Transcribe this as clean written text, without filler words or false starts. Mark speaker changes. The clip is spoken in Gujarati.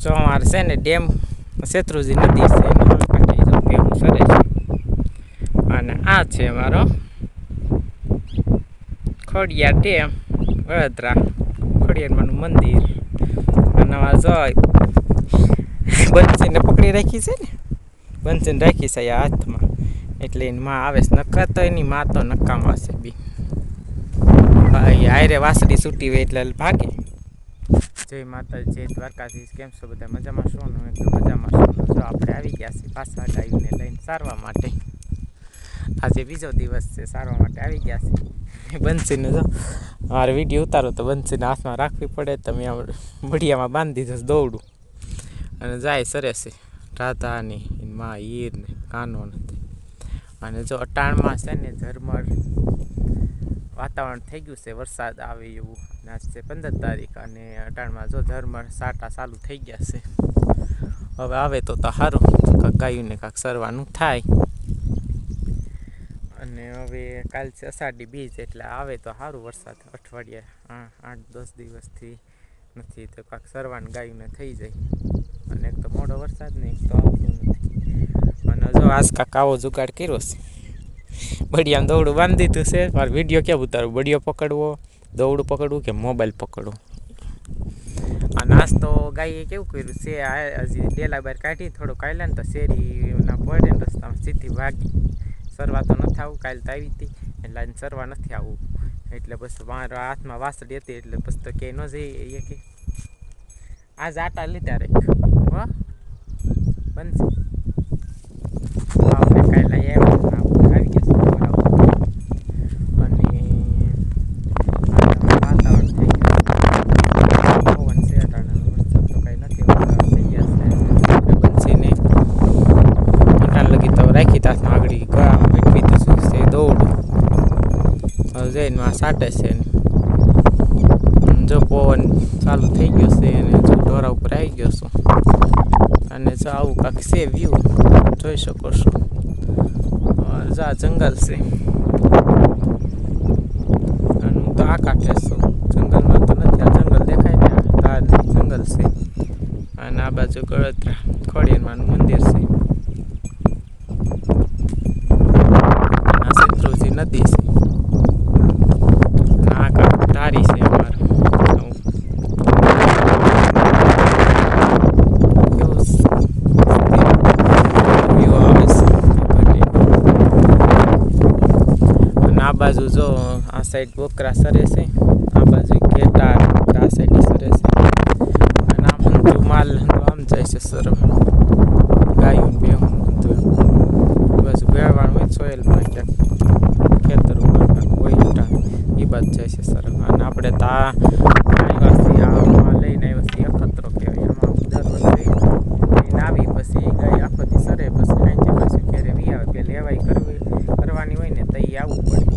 Speaker 1: જો અમારે છે ને ડેમ શેત્રુંજી નદી છે એની જો ભેગું સરે છે અને આ છે અમારો ખોડિયાર ડેમ વડોદરા ખોડિયારમાંનું મંદિર અને જો બંસીને પકડી રાખી છે ને બંસીને રાખી છે આ હાથમાં એટલે એની માં આવે છે નકર તો એની માં તો નકામાં છે બી હાયરે વાસળી છૂટી હોય એટલે ભાગે. જય માતાજી, જય દ્વારકાધીશ. કેમ છો બધા? મજામાં છો ને? એકદમ મજામાં છો. જો આપણે આવી ગયા છીએ પાછા ગાયોને લઈને સારવા માટે. આજે બીજો દિવસ છે, સારવા માટે આવી ગયા છે. બંસીને જો મારે વિડીયો ઉતારો તો બંસીને હાથમાં રાખવી પડે. તમે બઢિયામાં બાંધી દીધું દોડું અને જાય સરે છે રાધાની માં હીર ને કાનો નથી. અને જો અટાણમાં છે ને ઝરમર વાતાવરણ થઈ ગયું છે, વરસાદ આવે એવું. આજ છે 15 તારીખ અને અટાણમાં જો ઝરમર સાટા ચાલુ થઈ ગયા છે. હવે આવે તો સારું, ગાયુંને કાંક સરવાનું થાય. અને હવે કાલ છે અષાઢી બીજ એટલે આવે તો સારું વરસાદ. અઠવાડિયા 8-10 દિવસથી નથી તો કાંક સરવાનું ગાયુંને થઈ જાય. અને એક તો મોડો વરસાદ ને એક તો આવતો નથી. અને જો આજ કાંક આવો જુગાડ કર્યો છે. બઢિયામાં દોડું બાંધી દીધું છે. મારે વિડીયો ક્યાં ઉતારવું? બઢિયો પકડવો, દોડું પકડવું કે મોબાઈલ પકડવું? આ નાસ્તો ગાયે કેવું કર્યું છે, હજી ડેલા બહાર કાઢી થોડું કાઢ્યા ને તો શેરીના પડે ને રસ્તામાં સીધી ભાગી. સરવા તો નથી આવું, કાલે તો આવી હતી એટલે સરવા નથી આવું. એટલે બસ મારા હાથમાં વાસળી હતી એટલે બસ તો ક્યાંય ન જઈએ કે આ આટા લીધા રે હો બનશે કાલે એમ આવી ગયા છે. અને વાતાવરણ થઈ ગયું પવન છે અટાણે, વરસાદ તો કાંઈ નથી, વાતાવરણ થઈ ગયા છે. બંસીને અટાણ લગી તો રાખી તાથમાં આગળ ગળામાં મેળવી દીધું છે દોડું. હવે જઈને માં સાટે છે. જો પવન ચાલુ થઈ ગયો છે અને જો ઢોરા ઉપર આવી ગયો છું. અને જો આવું કાંક છે વ્યૂ જોઈ શકો છો. જા જંગલ છે અને હું તો આ કાંઠે છું, જંગલમાં તો નથી. આ જંગલ દેખાય ને, આ જંગલ છે. અને આ બાજુ ગળતરા ખોડિયારમાંનું મંદિર છે. આ શેત્રુંજી નદી છે. આ કાંક ધારી છે અમારે. આ બાજુ જો આ સાઈડ બોકરા સરે છે, આ બાજુ ઘેટા બોકરા આ સાઈડ સરે છે. અને આમ હંધું માલ આમ જાય છે સરવા, ગાયું ભેહું બાજુ વેવાણ હોય સોયલમાં ક્યાંક ખેતરમાં હોય એ બાજુ જાય છે સરવા. અને આપણે તો આવ્યાથી આમાં લઈને આવ્યાથી અખતરો કહેવાય. એમાં દર વર્ષે લઈને આવી પછી ગાય આખો દી સરે પછી સાંજે પાછું ઘેરે વી આવે. પેલી લેવાઈ કરવાની હોય ને તો એ આવવું પડે.